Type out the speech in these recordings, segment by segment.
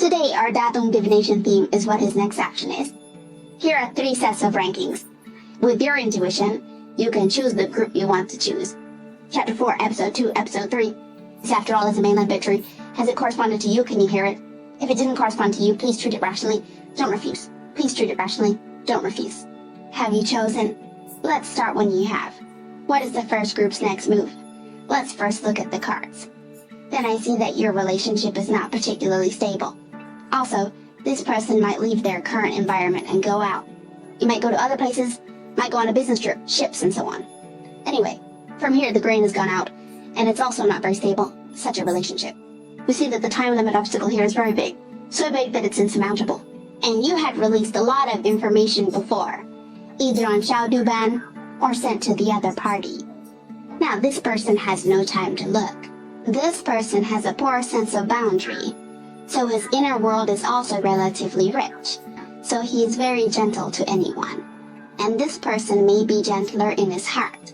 Today, our datum divination theme is what his next action is. Here are 3 sets of rankings. With your intuition, you can choose the group you want to choose. Chapter 4, Episode 2, Episode 3. This, after all, is a mainline victory. Has it corresponded to you? Can you hear it? If it didn't correspond to you, please treat it rationally. Don't refuse. Please treat it rationally. Don't refuse. Have you chosen? Let's start when you have. What is the first group's next move? Let's first look at the cards. Then I see that your relationship is not particularly stable. Also, this person might leave their current environment and go out. You might go to other places, might go on a business trip, ships, and so on. Anyway, from here the grain has gone out, and it's also not very stable, such a relationship. We see that the time limit obstacle here is very big, so big that it's insurmountable. And you had released a lot of information before, either on Xiaoduban or sent to the other party. Now this person has no time to look. This person has a poor sense of boundary, so his inner world is also relatively rich, so he is very gentle to anyone. And this person may be gentler in his heart.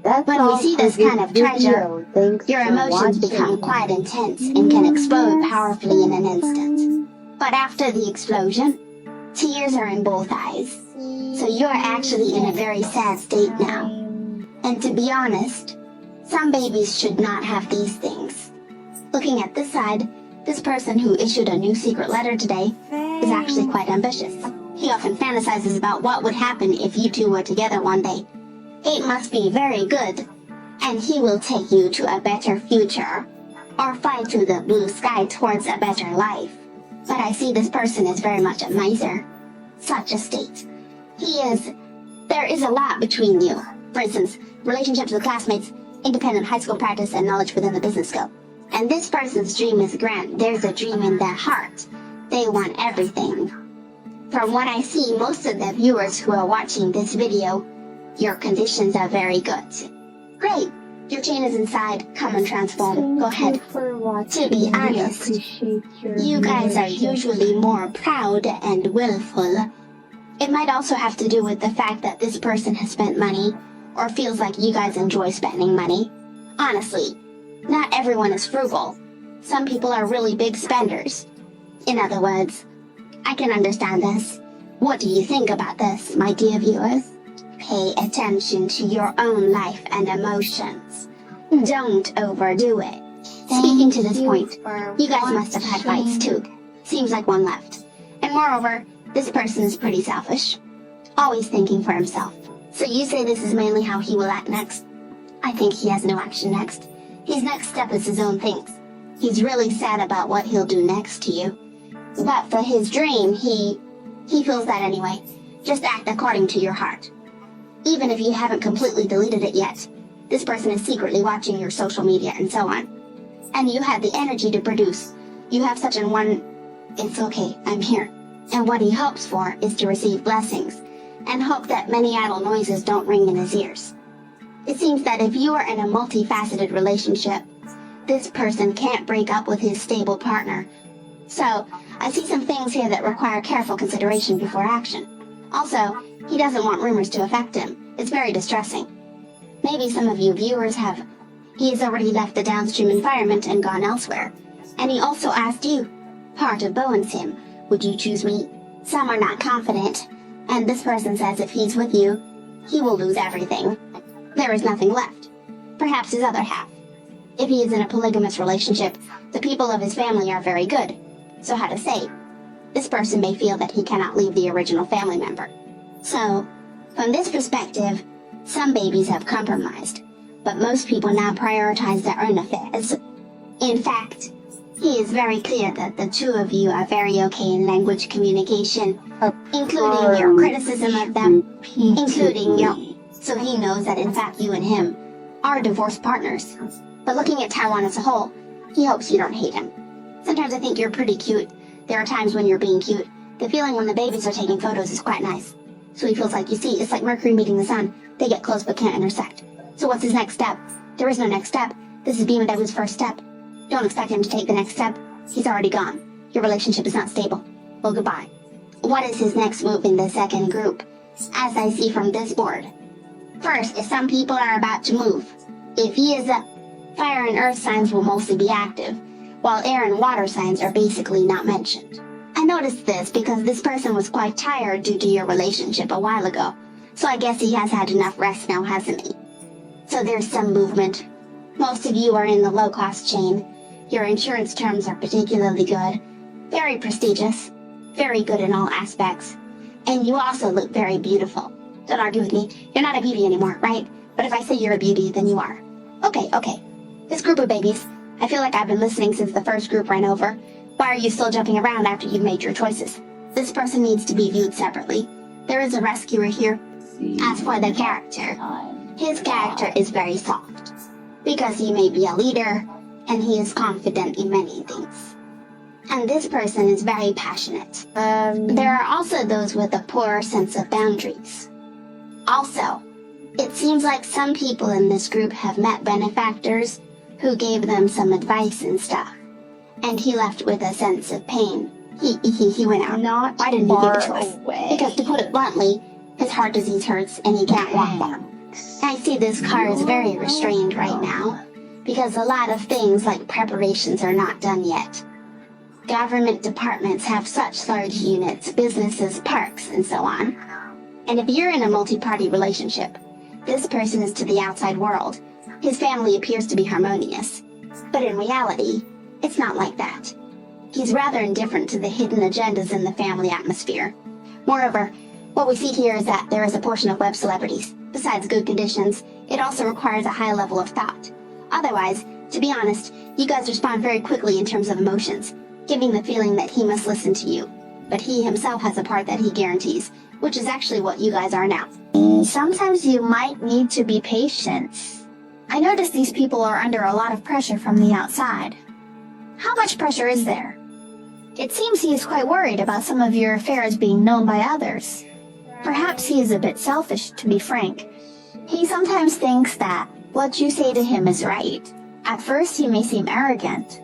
When we see this kind of treasure, your emotions become quite intense and can explode powerfully in an instant. But after the explosion, tears are in both eyes, so you're actually in a very sad state now. And to be honest, some babies should not have these things. Looking at this side, this person who issued a new secret letter today is actually quite ambitious. He often fantasizes about what would happen if you two were together one day. It must be very good, and he will take you to a better future, or fly to the blue sky towards a better life. But I see this person is very much a miser. Such a state. There is a lot between you. For instance, relationships with classmates, independent high school practice, and knowledge within the business scope. And this person's dream is grand. There's a dream in their heart. They want everything. From what I see, most of the viewers who are watching this video, your conditions are very good. Great! Your chain is inside. Come and transform. Go ahead. To be honest, you guys are usually more proud and willful. It might also have to do with the fact that this person has spent money, or feels like you guys enjoy spending money. Honestly, not everyone is frugal. Some people are really big spenders. In other words, I can understand this. What do you think about this, my dear viewers? Pay attention to your own life and emotions. Don't overdo it. Speaking to this point, you guys must have had fights too. Seems like one left. And moreover, this person is pretty selfish. Always thinking for himself. So you say this is mainly how he will act next? I think he has no action next. His next step is his own things. He's really sad about what he'll do next to you. But for his dream, he feels that anyway. Just act according to your heart. Even if you haven't completely deleted it yet, this person is secretly watching your social media and so on. And you have the energy to produce. You have such an one, it's okay, I'm here. And what he hopes for is to receive blessings, and hope that many idle noises don't ring in his ears. It seems that if you are in a multifaceted relationship, this person can't break up with his stable partner. So, I see some things here that require careful consideration before action. Also, he doesn't want rumors to affect him. It's very distressing. Maybe some of you viewers have. He has already left the downstream environment and gone elsewhere. And he also asked you, part of Bowen's him, would you choose me? Some are not confident, and this person says if he's with you, he will lose everything. There is nothing left. Perhaps his other half. If he is in a polygamous relationship, the people of his family are very good. So how to say, this person may feel that he cannot leave the original family member. So, from this perspective, some babies have compromised, but most people now prioritize their own affairs. In fact, he is very clear that the two of you are very okay in language communication, including your criticism of them, including your... So he knows that in fact you and him are divorced partners. But looking at Taiwan as a whole, he hopes you don't hate him. Sometimes I think you're pretty cute. There are times when you're being cute. The feeling when the babies are taking photos is quite nice. So he feels like, you see, it's like Mercury meeting the Sun. They get close but can't intersect. So what's his next step? There is no next step. This is BMW's first step. Don't expect him to take the next step. He's already gone. Your relationship is not stable. Well, goodbye. What is his next move in the second group? As I see from this board. First, if some people are about to move. If he is fire and earth signs will mostly be active, while air and water signs are basically not mentioned. noticed this because this person was quite tired due to your relationship a while ago. So I guess he has had enough rest now, hasn't he? So there's some movement. Most of you are in the low-cost chain. Your insurance terms are particularly good. Very prestigious. Very good in all aspects. And you also look very beautiful. Don't argue with me. You're not a beauty anymore, right? But if I say you're a beauty, then you are. Okay. This group of babies, I feel like I've been listening since the first group ran over. Why are you still jumping around after you've made your choices? This person needs to be viewed separately. There is a rescuer here. As for the character, his character is very soft. Because he may be a leader, and he is confident in many things. And this person is very passionate. There are also those with a poor sense of boundaries. Also, it seems like some people in this group have met benefactors who gave them some advice and stuff. And he left with a sense of pain. He went out. Why didn't he give a choice? Because to put it bluntly, his heart disease hurts and he can't walk far. I see this car is very restrained right now, because a lot of things like preparations are not done yet. Government departments have such large units, businesses, parks, and so on. And if you're in a multi-party relationship, this person is to the outside world. His family appears to be harmonious. But in reality, it's not like that. He's rather indifferent to the hidden agendas in the family atmosphere. Moreover, what we see here is that there is a portion of web celebrities. Besides good conditions, it also requires a high level of thought. Otherwise, to be honest, you guys respond very quickly in terms of emotions, giving the feeling that he must listen to you. But he himself has a part that he guarantees, which is actually what you guys are now. Sometimes you might need to be patient. I notice these people are under a lot of pressure from the outside. How much pressure is there? It seems he is quite worried about some of your affairs being known by others. Perhaps he is a bit selfish, to be frank. He sometimes thinks that what you say to him is right. At first, he may seem arrogant.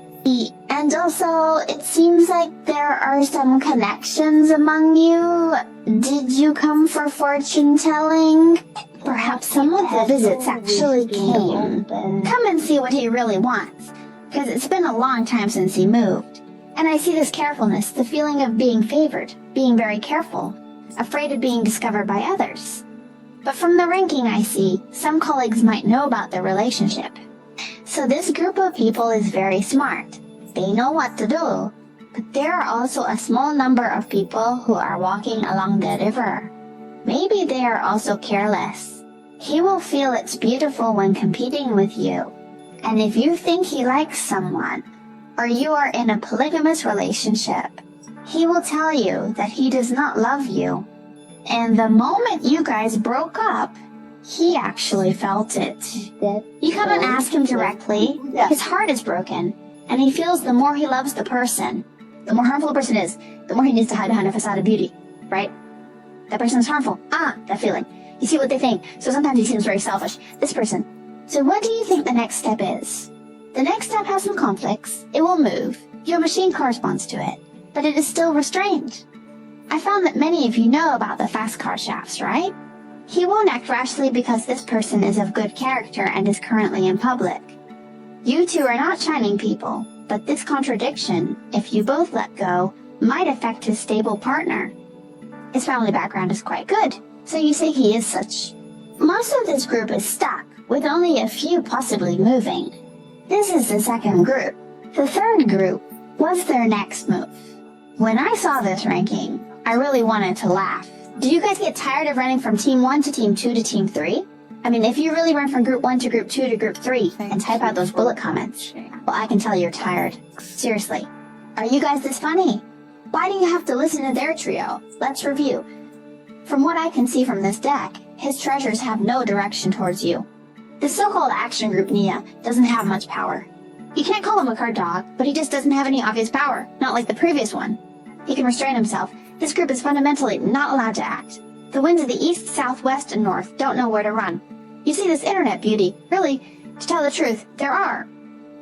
And also, it seems like there are some connections among you. Did you come for fortune telling? Perhaps some of the visits actually came. Come and see what he really wants, because it's been a long time since he moved. And I see this carefulness, the feeling of being favored, being very careful, afraid of being discovered by others. But from the ranking I see, some colleagues might know about their relationship. So this group of people is very smart. They know what to do. But there are also a small number of people who are walking along the river. Maybe they are also careless. He will feel it's beautiful when competing with you. And if you think he likes someone, or you are in a polygamous relationship, he will tell you that he does not love you. And the moment you guys broke up, he actually felt it. You come and ask him directly. His heart is broken, and he feels the more he loves the person, the more harmful the person is, the more he needs to hide behind a facade of beauty, right? That person is harmful. That feeling. You see what they think. So sometimes he seems very selfish. This person. So what do you think the next step is? The next step has some conflicts. It will move. Your machine corresponds to it, but it is still restrained. I found that many of you know about the fast car shafts, right? He won't act rashly because this person is of good character and is currently in public. You two are not shining people, but this contradiction, if you both let go, might affect his stable partner. His family background is quite good, so you say he is such. Most of this group is stuck, with only a few possibly moving. This is the second group. The third group was their next move. When I saw this ranking, I really wanted to laugh. Do you guys get tired of running from Team 1 to Team 2 to Team 3? I mean, if you really run from Group 1 to Group 2 to Group 3 and type out those bullet comments, well, I can tell you're tired. Seriously. Are you guys this funny? Why do you have to listen to their trio? Let's review. From what I can see from this deck, his treasures have no direction towards you. The so-called action group Nia doesn't have much power. You can't call him a card dog, but he just doesn't have any obvious power, not like the previous one. He can restrain himself. This group is fundamentally not allowed to act. The winds of the east, south, west, and north don't know where to run. You see this internet beauty. Really, to tell the truth, there are.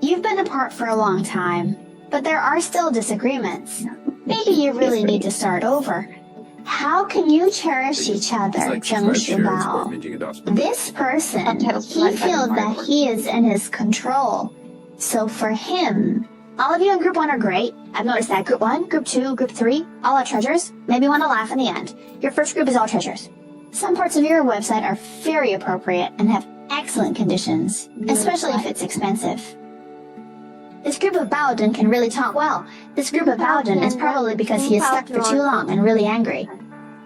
You've been apart for a long time, but there are still disagreements. Maybe you really need to start over. How can you cherish each other, Zheng Shubao? This person, he feels that he is in his control. So for him, All of you in Group 1 are great. I've noticed that Group 1, Group 2, Group 3, all are treasures. Maybe want to laugh in the end. Your first group is all treasures. Some parts of your website are very appropriate and have excellent conditions, especially if it's expensive. This group of Bowden can really talk well. This group of Bowden is probably because he is stuck for too long and really angry.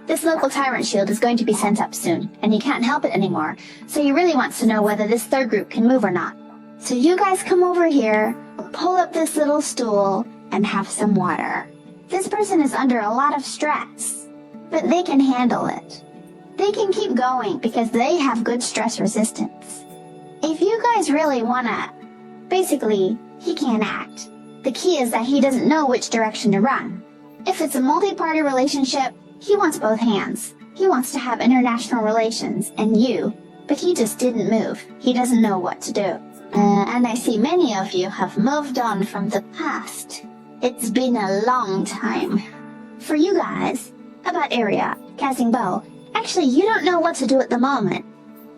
This local tyrant shield is going to be sent up soon, and he can't help it anymore, so he really wants to know whether this third group can move or not. So you guys come over here, pull up this little stool, and have some water. This person is under a lot of stress, but they can handle it. They can keep going because they have good stress resistance. If you guys really wanna, basically, he can't act. The key is that he doesn't know which direction to run. If it's a multi-party relationship, he wants both hands. He wants to have international relations, and you, but he just didn't move. He doesn't know what to do. And I see many of you have moved on from the past. It's been a long time. For you guys, about area, casting bow, actually you don't know what to do at the moment.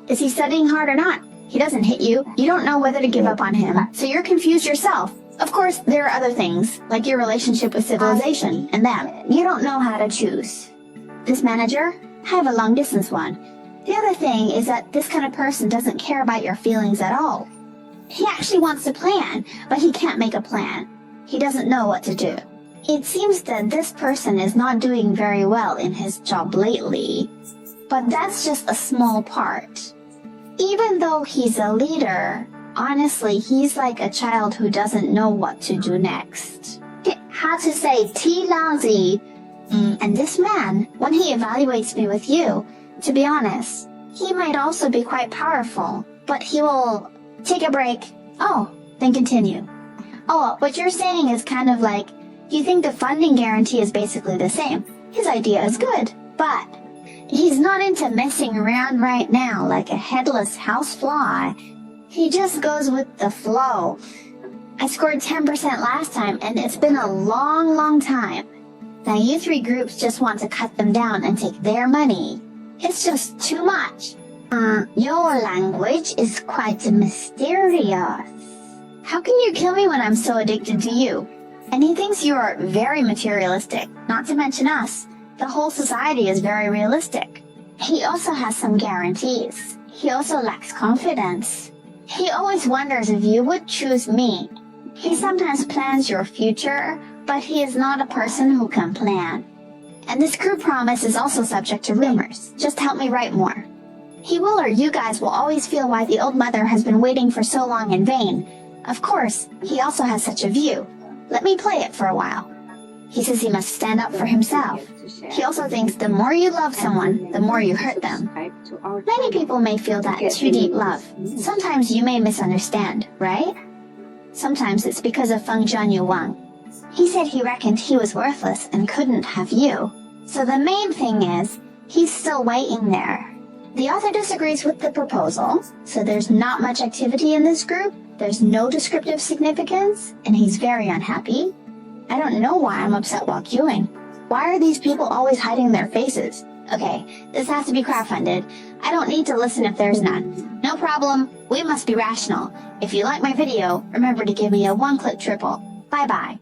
Is he studying hard or not? He doesn't hit you. You don't know whether to give up on him, so you're confused yourself. Of course, there are other things, like your relationship with civilization and them. You don't know how to choose. This manager, I have a long-distance one. The other thing is that this kind of person doesn't care about your feelings at all. He actually wants to plan, but he can't make a plan. He doesn't know what to do. It seems that this person is not doing very well in his job lately, but that's just a small part. Even though he's a leader, honestly, he's like a child who doesn't know what to do next. How to say T lousy. And this man, when he evaluates me with you, to be honest, he might also be quite powerful, but he will take a break. Oh, then continue. Oh, what you're saying is kind of like, you think the funding guarantee is basically the same. His idea is good, but he's not into messing around right now like a headless housefly. He just goes with the flow. I scored 10% last time, and it's been a long, long time. Now you three groups just want to cut them down and take their money. It's just too much. Your language is quite mysterious. How can you kill me when I'm so addicted to you? And he thinks you are very materialistic, not to mention us. The whole society is very realistic. He also has some guarantees. He also lacks confidence. He always wonders if you would choose me. He sometimes plans your future, but he is not a person who can plan. And this group promise is also subject to rumors. Just help me write more. He will, or you guys will always feel why the old mother has been waiting for so long in vain. Of course, he also has such a view. Let me play it for a while. He says he must stand up for himself. He also thinks the more you love someone, the more you hurt them. Many people may feel that too deep love. Sometimes you may misunderstand, right? Sometimes it's because of Feng Jianyu Wang. He said he reckoned he was worthless and couldn't have you. So the main thing is, he's still waiting there. The author disagrees with the proposal, so there's not much activity in this group, there's no descriptive significance, and he's very unhappy. I don't know why I'm upset while queuing. Why are these people always hiding their faces? Okay, this has to be crowdfunded. I don't need to listen if there's none. No problem, we must be rational. If you like my video, remember to give me a one-click triple. Bye-bye.